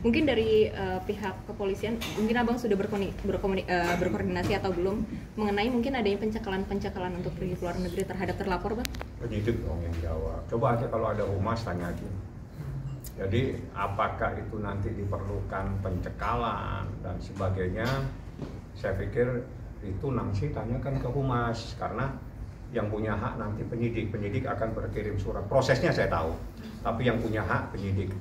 Mungkin dari pihak kepolisian, mungkin abang sudah berkoordinasi atau belum mengenai mungkin adanya pencekalan untuk pergi ke luar negeri terhadap terlapor, bang? Penyidik dong yang jawab. Coba aja kalau ada humas tanya aja. Jadi apakah itu nanti diperlukan pencekalan dan sebagainya? Saya pikir itu nanti tanyakan ke humas, karena yang punya hak nanti penyidik. Penyidik akan berkirim surat. Prosesnya saya tahu, tapi yang punya hak penyidik.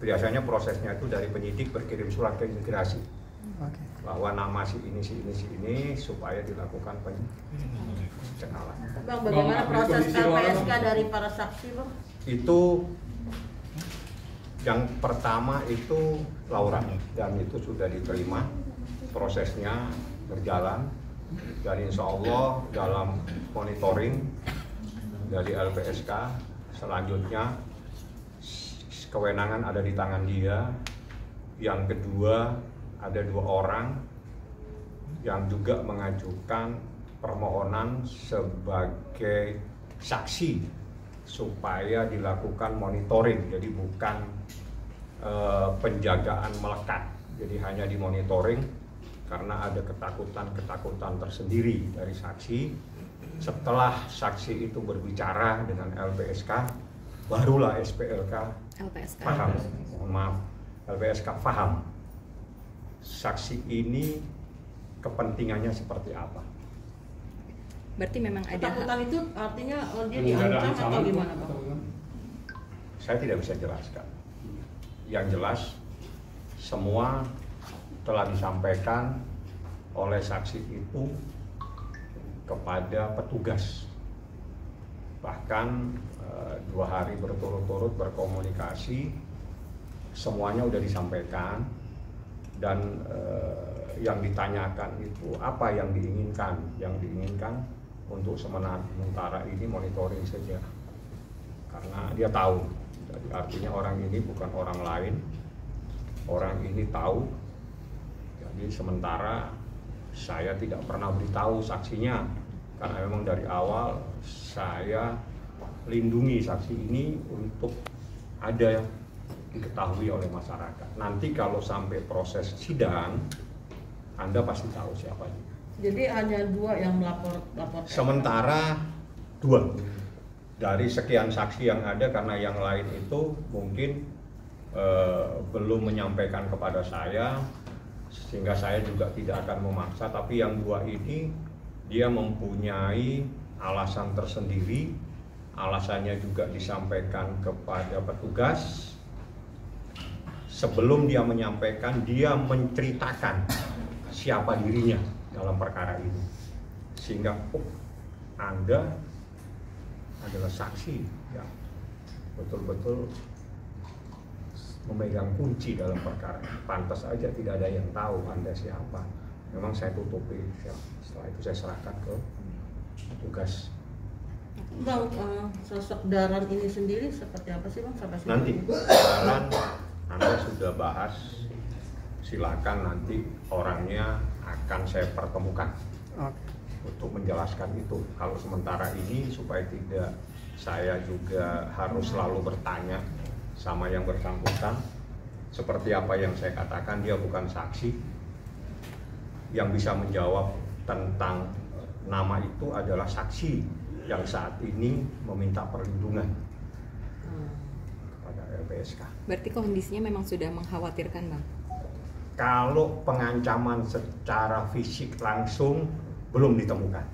Biasanya prosesnya itu dari penyidik berkirim surat ke imigrasi bahwa nama si ini supaya dilakukan pencekalan. Bang, bagaimana proses LPSK dari para saksi, bang? Itu yang pertama itu Laura, dan itu sudah diterima, prosesnya berjalan, dan insya Allah dalam monitoring dari LPSK selanjutnya kewenangan ada di tangan dia. Yang kedua, ada 2 orang yang juga mengajukan permohonan sebagai saksi supaya dilakukan monitoring, jadi bukan penjagaan melekat, jadi hanya dimonitoring karena ada ketakutan tersendiri dari saksi. Setelah saksi itu berbicara dengan LPSK, barulah LPSK paham, LPSK paham saksi ini kepentingannya seperti apa. Berarti memang ada ketakutan itu artinya dia diancam atau gimana, bang? Saya tidak bisa jelaskan. Yang jelas semua telah disampaikan oleh saksi itu kepada petugas. Bahkan 2 hari berturut-turut berkomunikasi, semuanya udah disampaikan, dan yang ditanyakan itu apa yang diinginkan. Yang diinginkan untuk sementara ini monitoring saja, karena dia tahu. Jadi artinya orang ini bukan orang lain, orang ini tahu. Jadi sementara saya tidak pernah beritahu saksinya, karena memang dari awal saya lindungi saksi ini untuk ada yang diketahui oleh masyarakat. Nanti kalau sampai proses sidang, Anda pasti tahu siapa dia. Jadi hanya 2 yang melapor. Sementara 2 dari sekian saksi yang ada, karena yang lain itu mungkin belum menyampaikan kepada saya, sehingga saya juga tidak akan memaksa. Tapi yang 2 ini dia mempunyai alasan tersendiri, alasannya juga disampaikan kepada petugas. Sebelum dia menyampaikan, dia menceritakan siapa dirinya dalam perkara ini, sehingga Anda adalah saksi yang betul-betul memegang kunci dalam perkara. Pantas aja tidak ada yang tahu Anda siapa. Memang saya tutupi, setelah itu saya serahkan ke petugas. Bang, sosok Dahlan ini sendiri seperti apa sih, bang? Sampai Nanti Dahlan Anda sudah bahas, silakan nanti orangnya akan saya pertemukan untuk menjelaskan itu. Kalau sementara ini, supaya tidak saya juga harus selalu bertanya sama yang bersangkutan, seperti apa yang saya katakan, dia bukan saksi. Yang bisa menjawab tentang nama itu adalah saksi yang saat ini meminta perlindungan kepada LPSK. Berarti kondisinya memang sudah mengkhawatirkan, bang? Kalau pengancaman secara fisik langsung belum ditemukan,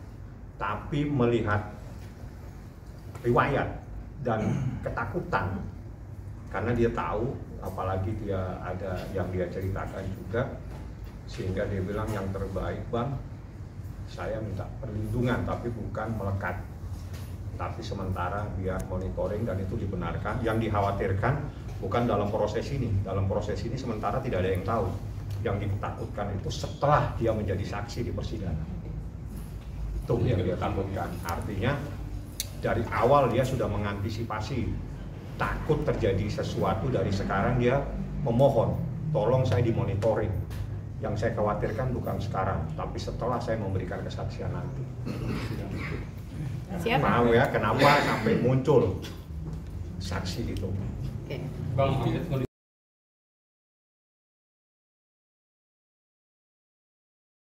tapi melihat riwayat dan ketakutan, karena dia tahu, apalagi dia ada yang dia ceritakan juga, sehingga dia bilang yang terbaik, bang, saya minta perlindungan tapi bukan melekat, tapi sementara biar monitoring, dan itu dibenarkan. Yang dikhawatirkan bukan dalam proses ini. Dalam proses ini sementara tidak ada yang tahu. Yang ditakutkan itu setelah dia menjadi saksi di persidangan. Itu yang dia takutkan. Artinya dari awal dia sudah mengantisipasi, takut terjadi sesuatu. Dari sekarang dia memohon, tolong saya dimonitoring. Yang saya khawatirkan bukan sekarang, tapi setelah saya memberikan kesaksian nanti. Siapa? Mau ya, kenapa sampai muncul saksi itu? Oke. Bang,